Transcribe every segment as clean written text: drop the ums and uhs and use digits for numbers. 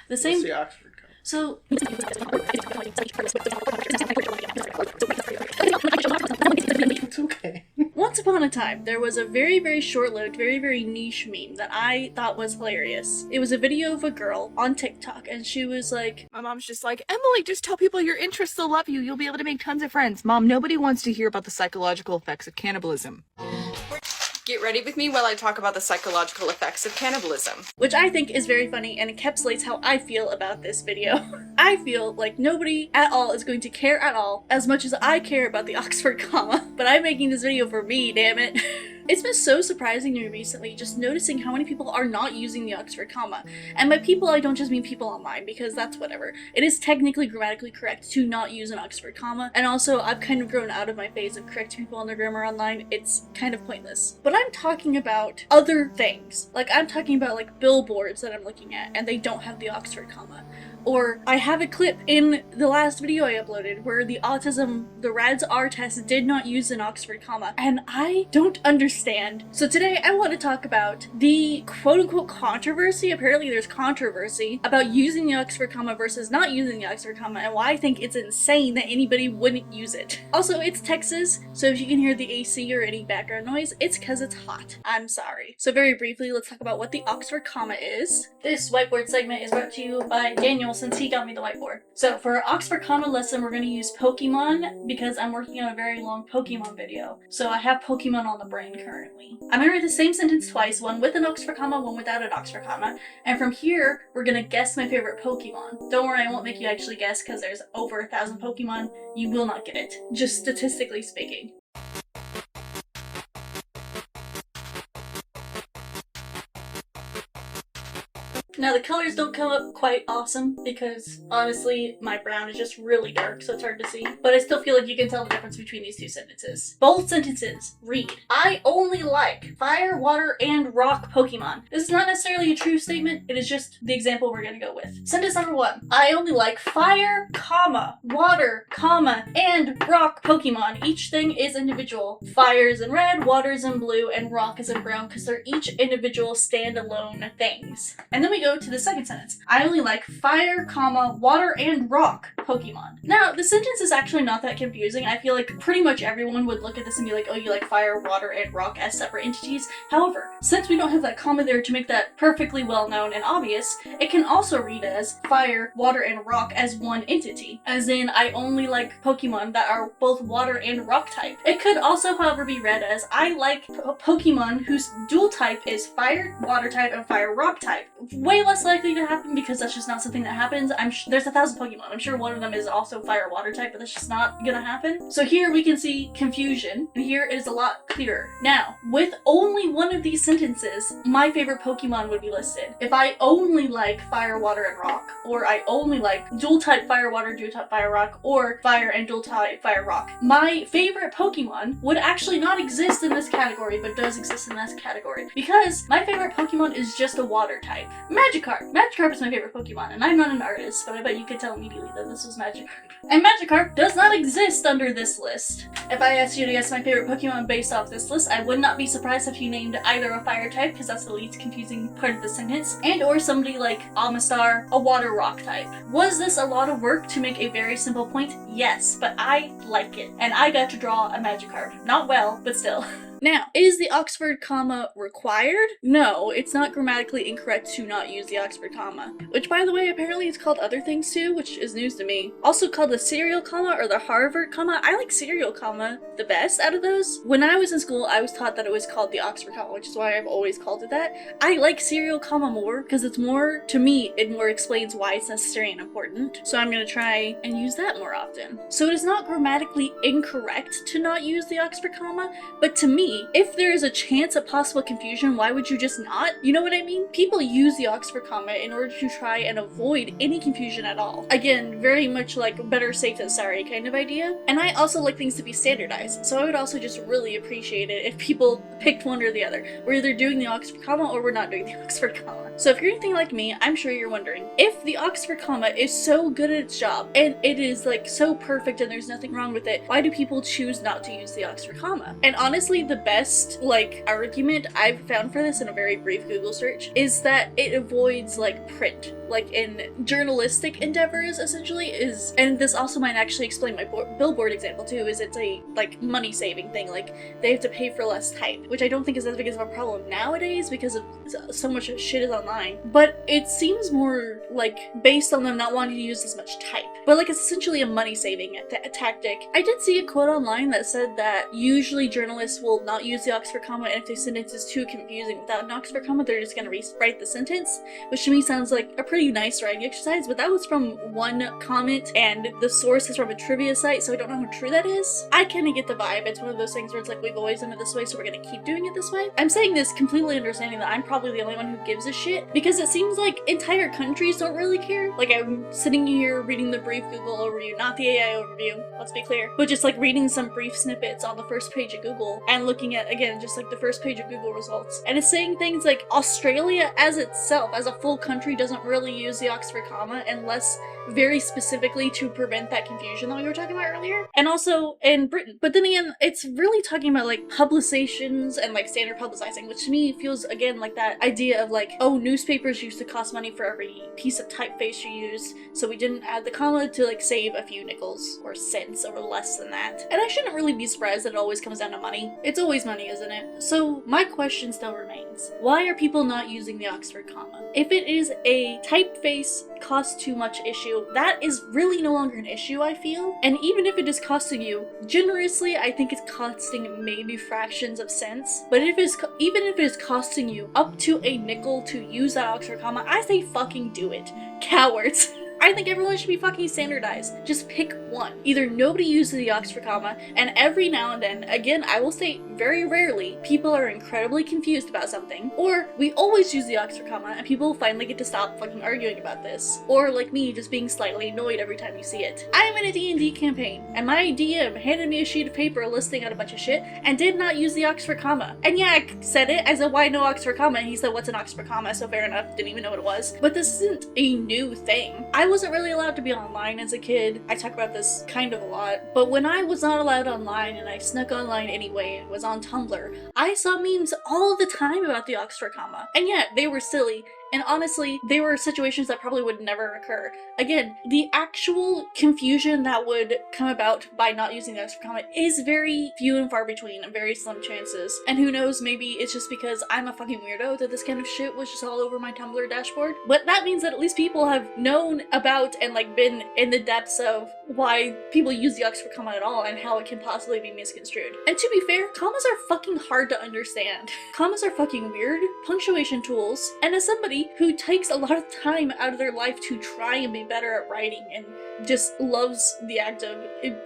The same. What's the Oxford comma? So. It's okay. Once upon a time, there was a very, very short-lived, very, very niche meme that I thought was hilarious. It was a video of a girl on TikTok, and she was like, my mom's just like, Emily, just tell people your interests, they'll love you, you'll be able to make tons of friends. Mom, nobody wants to hear about the psychological effects of cannibalism. Get ready with me while I talk about the psychological effects of cannibalism. which I think is very funny and encapsulates how I feel about this video. I feel like nobody at all is going to care at all as much as I care about the Oxford comma, but I'm making this video for me, damn it. It's been so surprising to me recently just noticing how many people are not using the Oxford comma. And by people, I don't just mean people online, because that's whatever. It is technically grammatically correct to not use an Oxford comma, and also I've kind of grown out of my phase of correcting people on their grammar online. It's kind of pointless. But I'm talking about other things. Like, I'm talking about like billboards that I'm looking at and they don't have the Oxford comma. Or I have a clip in the last video I uploaded where the RADS R test did not use an Oxford comma, and I don't understand. So today I want to talk about the quote-unquote controversy, apparently there's controversy, about using the Oxford comma versus not using the Oxford comma, and why I think it's insane that anybody wouldn't use it. Also, it's Texas, so if you can hear the AC or any background noise, it's because it's hot. I'm sorry. So very briefly, let's talk about what the Oxford comma is. This whiteboard segment is brought to you by Daniel, since he got me the whiteboard. So for our Oxford comma lesson, we're going to use Pokemon because I'm working on a very long Pokemon video. So I have Pokemon on the brain currently. I'm going to write the same sentence twice, one with an Oxford comma, one without an Oxford comma. And from here, we're going to guess my favorite Pokemon. Don't worry, I won't make you actually guess because there's over 1,000 Pokemon. You will not get it, just statistically speaking. Now the colors don't come up quite awesome because honestly my brown is just really dark, so it's hard to see, but I still feel like you can tell the difference between these two sentences. Both sentences read, I only like fire, water, and rock Pokemon. This is not necessarily a true statement, it is just the example we're gonna go with. Sentence number 1, I only like fire, comma, water, comma, and rock Pokemon. Each thing is individual. Fire is in red, water is in blue, and rock is in brown because they're each individual standalone things. And then we go to the second sentence. I only like fire, comma, water, and rock Pokemon. Now, the sentence is actually not that confusing. I feel like pretty much everyone would look at this and be like, oh, you like fire, water, and rock as separate entities. However, since we don't have that comma there to make that perfectly well known and obvious, it can also read as fire, water, and rock as one entity. As in, I only like Pokemon that are both water and rock type. It could also, however, be read as I like Pokemon whose dual type is fire, water type, and fire, rock type. Way less likely to happen because that's just not something that happens. There's 1,000 Pokemon. I'm sure one of them is also fire water type, but that's just not gonna happen. So here we can see confusion, and here it is a lot clearer. Now, with only one of these sentences, my favorite Pokemon would be listed. If I only like fire, water, and rock, or I only like dual type fire, water, dual type fire, rock, or fire and dual type fire, rock, my favorite Pokemon would actually not exist in this category, but does exist in this category because my favorite Pokemon is just a water type. Magikarp. Magikarp is my favorite Pokemon, and I'm not an artist, but I bet you could tell immediately that this was Magikarp. And Magikarp does not exist under this list. If I asked you to guess my favorite Pokemon based off this list, I would not be surprised if you named either a fire type, because that's the least confusing part of the sentence, and or somebody like Amistar, a water rock type. Was this a lot of work to make a very simple point? Yes, but I like it. And I got to draw a Magikarp. Not well, but still. Now, is the Oxford comma required? No, it's not grammatically incorrect to not use the Oxford comma. Which, by the way, apparently it's called other things too, which is news to me. Also called the serial comma or the Harvard comma. I like serial comma the best out of those. When I was in school, I was taught that it was called the Oxford comma, which is why I've always called it that. I like serial comma more because it's more, to me, it more explains why it's necessary and important. So I'm gonna try and use that more often. So it is not grammatically incorrect to not use the Oxford comma, but to me, if there is a chance of possible confusion, why would you just not? You know what I mean? People use the Oxford comma in order to try and avoid any confusion at all. Again, very much like better safe than sorry kind of idea. And I also like things to be standardized, so I would also just really appreciate it if people picked one or the other. We're either doing the Oxford comma or we're not doing the Oxford comma. So if you're anything like me, I'm sure you're wondering, if the Oxford comma is so good at its job, and it is like so perfect and there's nothing wrong with it, why do people choose not to use the Oxford comma? And honestly, the best like argument I've found for this in a very brief Google search is that it avoids like print. Like in journalistic endeavors, essentially, is, and this also might actually explain my billboard example too, is it's a like money saving thing. Like they have to pay for less type, which I don't think is as big of a problem nowadays because of so much shit is online. But it seems more like based on them not wanting to use as much type. But like it's essentially a money saving tactic. I did see a quote online that said that usually journalists will not use the Oxford comma, and if the sentence is too confusing without an Oxford comma, they're just gonna rewrite the sentence, which to me sounds like a pretty nice writing exercise. But that was from one comment, and the source is from a trivia site, so I don't know how true that is. I kind of get the vibe. It's one of those things where it's like, we've always done it this way, so we're gonna keep doing it this way. I'm saying this completely understanding that I'm probably the only one who gives a shit, because it seems like entire countries don't really care. Like, I'm sitting here reading the brief Google overview, not the AI overview, let's be clear, but just like reading some brief snippets on the first page of Google and looking at, again, just like the first page of Google results. And it's saying things like Australia as itself, as a full country, doesn't really use the Oxford comma unless very specifically to prevent that confusion that we were talking about earlier. And also in Britain. But then again, it's really talking about like publications and like standard publicizing, which to me feels again like that idea of like, oh, newspapers used to cost money for every piece of typeface you use, so we didn't add the comma to like save a few nickels or cents or less than that. And I shouldn't really be surprised that it always comes down to money. It's always money, isn't it? So my question still remains, why are people not using the Oxford comma? If it is a typeface cost too much issue, that is really no longer an issue, I feel. And even if it is costing you generously, I think it's costing maybe fractions of cents. But even if it is costing you up to a nickel to use that Oxford comma, I say fucking do it. Cowards. I think everyone should be fucking standardized. Just pick one. Either nobody uses the Oxford comma, and every now and then, again, I will say very rarely, people are incredibly confused about something, or we always use the Oxford comma and people finally get to stop fucking arguing about this. Or like me, just being slightly annoyed every time you see it. I'm in a D&D campaign, and my DM handed me a sheet of paper listing out a bunch of shit and did not use the Oxford comma. And yeah, I said it, I said, why no Oxford comma? And he said, what's an Oxford comma? So fair enough, didn't even know what it was. But this isn't a new thing. I wasn't really allowed to be online as a kid. I talk about this kind of a lot, but when I was not allowed online and I snuck online anyway and was on Tumblr, I saw memes all the time about the Oxford comma. And yet, they were silly. And honestly, they were situations that probably would never occur. Again, the actual confusion that would come about by not using the Oxford comma is very few and far between and very slim chances. And who knows, maybe it's just because I'm a fucking weirdo that this kind of shit was just all over my Tumblr dashboard. But that means that at least people have known about and like been in the depths of why people use the Oxford comma at all and how it can possibly be misconstrued. And to be fair, commas are fucking hard to understand. Commas are fucking weird, punctuation tools, and as somebody who takes a lot of time out of their life to try and be better at writing and just loves the act of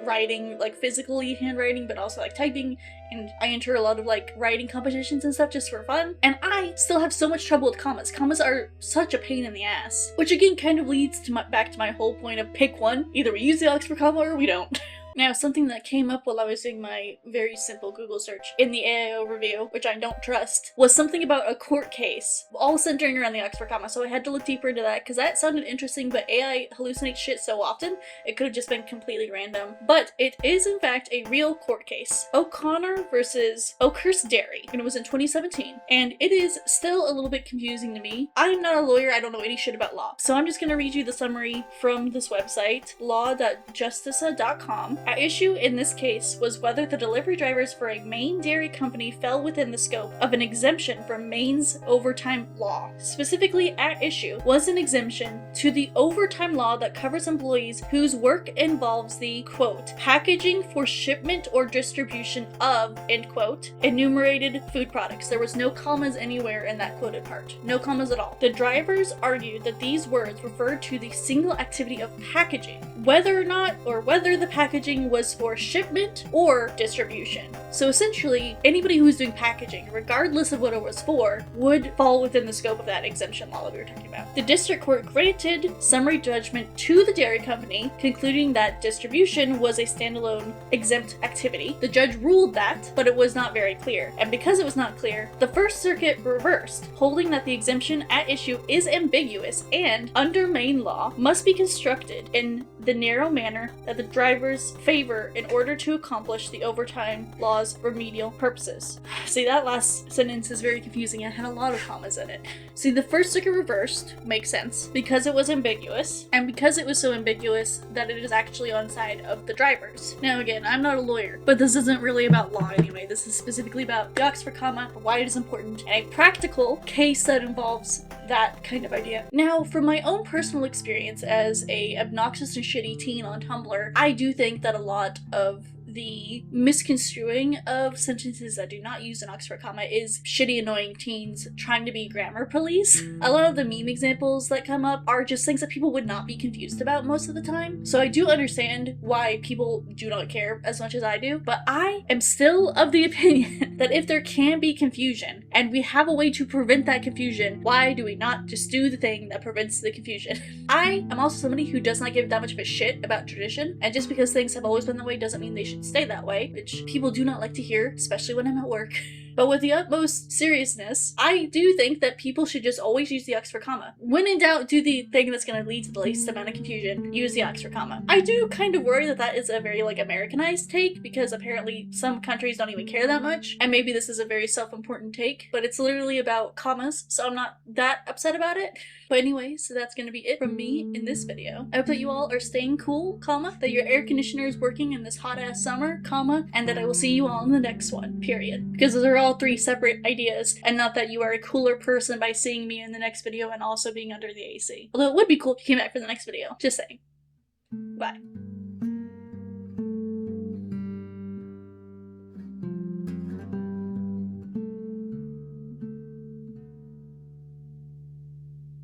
writing, like physically handwriting, but also like typing, and I enter a lot of like writing competitions and stuff just for fun, and I still have so much trouble with commas. Commas are such a pain in the ass, which again kind of leads to back to my whole point of pick one. Either we use the Oxford comma or we don't. Now, something that came up while I was doing my very simple Google search in the AI overview, which I don't trust, was something about a court case, all centering around the Oxford comma, so I had to look deeper into that, because that sounded interesting, but AI hallucinates shit so often, it could have just been completely random. But it is, in fact, a real court case. O'Connor versus Oakhurst Dairy, and it was in 2017, and it is still a little bit confusing to me. I'm not a lawyer, I don't know any shit about law, so I'm just gonna read you the summary from this website, law.justicia.com. At issue in this case was whether the delivery drivers for a Maine dairy company fell within the scope of an exemption from Maine's overtime law. Specifically at issue was an exemption to the overtime law that covers employees whose work involves the, quote, packaging for shipment or distribution of, end quote, enumerated food products. There was no commas anywhere in that quoted part. No commas at all. The drivers argued that these words referred to the single activity of packaging. Whether the packaging packaging was for shipment or distribution. So essentially, anybody who was doing packaging, regardless of what it was for, would fall within the scope of that exemption law that we were talking about. The district court granted summary judgment to the dairy company, concluding that distribution was a standalone exempt activity. The judge ruled that, but it was not very clear. And because it was not clear, the First Circuit reversed, holding that the exemption at issue is ambiguous and, under Maine law, must be constructed in the narrow manner that the drivers favor in order to accomplish the overtime law's remedial purposes. See, that last sentence is very confusing. It had a lot of commas in it. See, the First Circuit reversed makes sense because it was ambiguous, and because it was so ambiguous that it is actually on side of the drivers. Now again, I'm not a lawyer, but this isn't really about law anyway. This is specifically about the Oxford comma, why it is important, and a practical case that involves that kind of idea. Now, from my own personal experience as a obnoxious and shitty teen on Tumblr, I do think that a lot of the misconstruing of sentences that do not use an Oxford comma is shitty, annoying teens trying to be grammar police. A lot of the meme examples that come up are just things that people would not be confused about most of the time. So I do understand why people do not care as much as I do, but I am still of the opinion that if there can be confusion and we have a way to prevent that confusion, why do we not just do the thing that prevents the confusion? I am also somebody who does not give that much of a shit about tradition, and just because things have always been that way doesn't mean they should stay that way, which people do not like to hear, especially when I'm at work. But with the utmost seriousness, I do think that people should just always use the Oxford comma. When in doubt, do the thing that's going to lead to the least amount of confusion. Use the Oxford comma. I do kind of worry that that is a very, Americanized take, because apparently some countries don't even care that much, and maybe this is a very self-important take, but it's literally about commas, so I'm not that upset about it. But anyway, so that's going to be it from me in this video. I hope that you all are staying cool, comma, that your air conditioner is working in this hot-ass summer, comma, and that I will see you all in the next one, period. Because those are all 3 separate ideas, and not that you are a cooler person by seeing me in the next video and also being under the AC. Although it would be cool if you came back for the next video. Just saying. Bye.